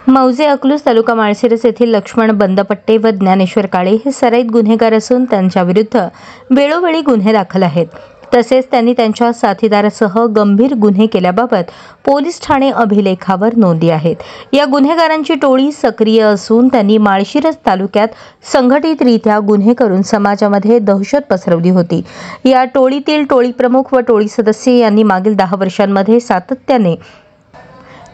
मौजे अकलूज तालुका माळशिरस येथील लक्ष्मण बंदपट्टे व ज्ञानेश्वर काळे हे सराईत गुन्हेगार असून त्यांच्या विरुद्ध वेळोवेळी गुन्हे दाखल आहेत. तसेच त्यांनी त्यांच्या साथीदारासह गंभीर गुन्हे केल्याबाबत पोलीस ठाणे अभिलेखावर नोंदी आहेत. या गुन्हेगारांची टोळी सक्रिय असून त्यांनी माळशिरस तालुक्यात संघटितरित्या गुन्हे करून समाजामध्ये दहशत पसरवली होती. या टोळीतील टोळी प्रमुख व टोळी सदस्य यांनी मागील 10 वर्षांमध्ये सातत्याने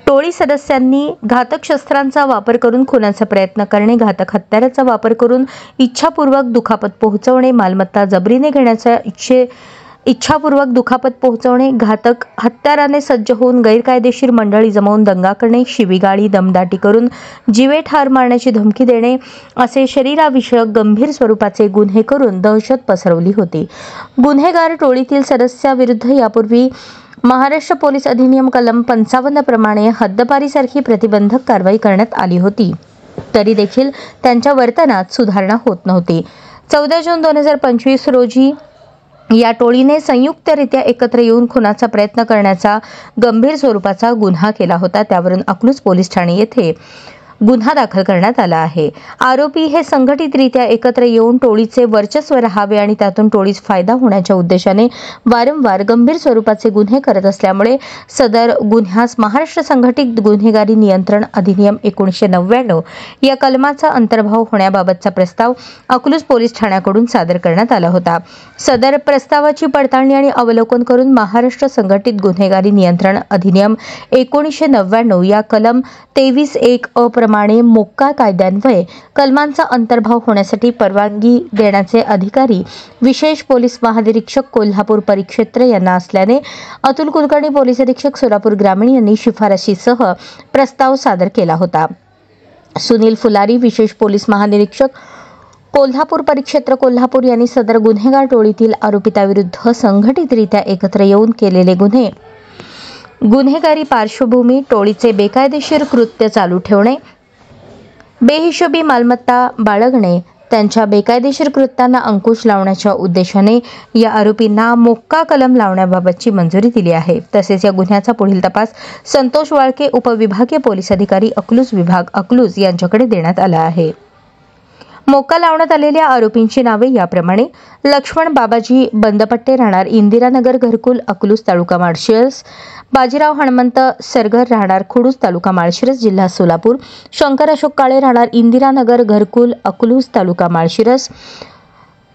टोळी सदस्यांनी घातक शस्त्रांचा वापर करून खुनाचा प्रयत्न करणे, घातक हत्याराचा वापर करून इच्छापूर्वक दुखापत पोहोचवणे, मालमत्ता जबरीने घेण्याचा इच्छापूर्वक दुखापत पोहोचवणे, घातक हत्याराने सज्ज होऊन गैरकायदेशीर मंडळी जमवून दंगा करणे, शिवीगाळी दमदाटी करून जीवे ठार मारण्याची धमकी देणे असे शरीराविषयक गंभीर स्वरूपाचे गुन्हे करून दहशत पसरवली होती. गुन्हेगार टोळीतील सदस्याविरुद्ध यापूर्वी महाराष्ट्र पोलीस अधिनियम कलम 55 प्रमाणे हद्दपारीसारखी प्रतिबंधक कारवाई करण्यात आली होती. तरी देखील त्यांच्या वर्तनात सुधारणा होत नव्हती. 14 जून 2025 रोजी या टोळीने संयुक्तरित्या एकत्र येऊन खुनाचा प्रयत्न करण्याचा गंभीर स्वरूपाचा गुन्हा केला होता. त्यावरून अकलूज पोलीस ठाणे येथे गुन्हा दाखल करण्यात आला आहे. आरोपी हे संघटितरित्या एकत्र येऊन टोळीचे वर्चस्व राहावे आणि त्यातून टोळीस फायदा होण्याच्या उद्देशाने वारंवार गंभीर स्वरूपाचे गुन्हे करत असल्यामुळे सदर गुन्ह्यास महाराष्ट्र संघटित गुन्हेगारी नियंत्रण अधिनियम 1999 या कलमाचा अंतर्भाव होण्याबाबतचा प्रस्ताव अकलूज पोलीस ठाण्याकडून सादर करण्यात आला होता. सदर प्रस्तावाची पडताळणी आणि अवलोकन करून महाराष्ट्र संघटित गुन्हेगारी नियंत्रण अधिनियम 1999 या कलम 23(1) अ प्रमाणे मोक्का कायद्यान्वये कलमांचा अंतर्भाव होण्यासाठी परवानगी देण्याचे अधिकारी विशेष पोलीस महानिरीक्षक कोल्हापूर परिक्षेत्र यांना असल्याने अतुल कुलकर्णी पोलीस अधीक्षक सोलापूर ग्रामीण यांनी शिफारशीसह प्रस्ताव सादर केला होता. सुनील फुलारी विशेष पोलीस महानिरीक्षक कोल्हापूर परिक्षेत्र कोल्हापूर यांनी सदर गुन्हेगार टोळीतील आरोपिताविरुद्ध संघटितरित्या एकत्र येऊन केलेले गुन्हेगारी पार्श्वभूमी, टोळीचे बेकायदेशीर कृत्य चालू ठेवणे, बेहिशोबी मालमत्ता बाळगणे, त्यांच्या बेकायदेशीर कृत्यांना अंकुश लावण्याच्या उद्देशाने या आरोपींना मोक्का कलम लावण्याबाबतची मंजुरी दिली आहे. तसेच या गुन्ह्याचा पुढील तपास संतोष वाळके उपविभागीय पोलीस अधिकारी अकलूज विभाग अकलूज यांच्याकडे देण्यात आला आहे. मोक्का लावण्यात आलेल्या आरोपींची नावे याप्रमाणे: लक्ष्मण बाबाजी बंदपट्टे राहणार इंदिरानगर घरकुल अकलूज तालुका माळशिरस, बाजीराव हनुमंत सरगर राहणार खुडूस तालुका माळशिरस जिल्हा सोलापूर, शंकर अशोक काळे राहणार इंदिरानगर घरकुल अकलूज तालुका माळशिरस,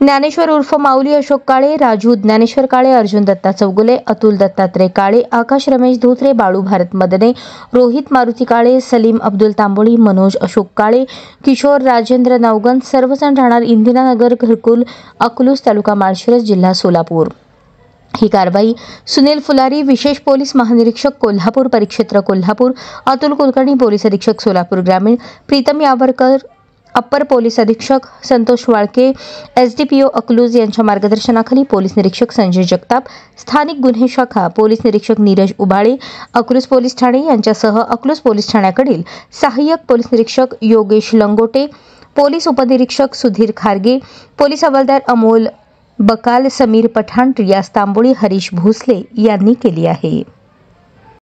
ज्ञानेश्वर उर्फ माऊली अशोक काळे, राजू ज्ञानेश्वर काळे, अर्जुन दत्ता चौगुले, अतुल दत्तात्रय काळे, आकाश रमेश धोत्रे, बाळू भारत मदने, रोहित मारुती काळे, सलीम अब्दुल तांबोळी, मनोज अशोक काळे, किशोर राजेंद्र नवगन सर्वजण राहणार इंदिरानगर घरकुल अकलूज तालुका माळशिरस जिल्हा सोलापूर. ही कारवाई सुनील फुलारी विशेष पोलीस महानिरीक्षक कोल्हापूर परिक्षेत्र कोल्हापूर, अतुल कुलकर्णी पोलीस अधीक्षक सोलापूर ग्रामीण, प्रीतम यावरकर अप्पर पोलीस अधीक्षक, संतोष वाळके SDPO अकलूज यांच्या मार्गदर्शनाखाली पोलीस निरीक्षक संजय जगताप, स्थानिक गुन्हे शाखा पोलीस निरीक्षक नीरज उबाळे, अकलूज पोलीस ठाणे यांच्यासह अकलूज पोलीस ठाण्याकडील सहाय्यक पोलीस निरीक्षक योगेश लंगोटे, पोलीस उपनिरीक्षक सुधीर खारगे, पोलीस हवालदार अमोल बकाल, समीर पठाण, रियाज तांबोळी, हरीश भोसले यांनी केली आहे.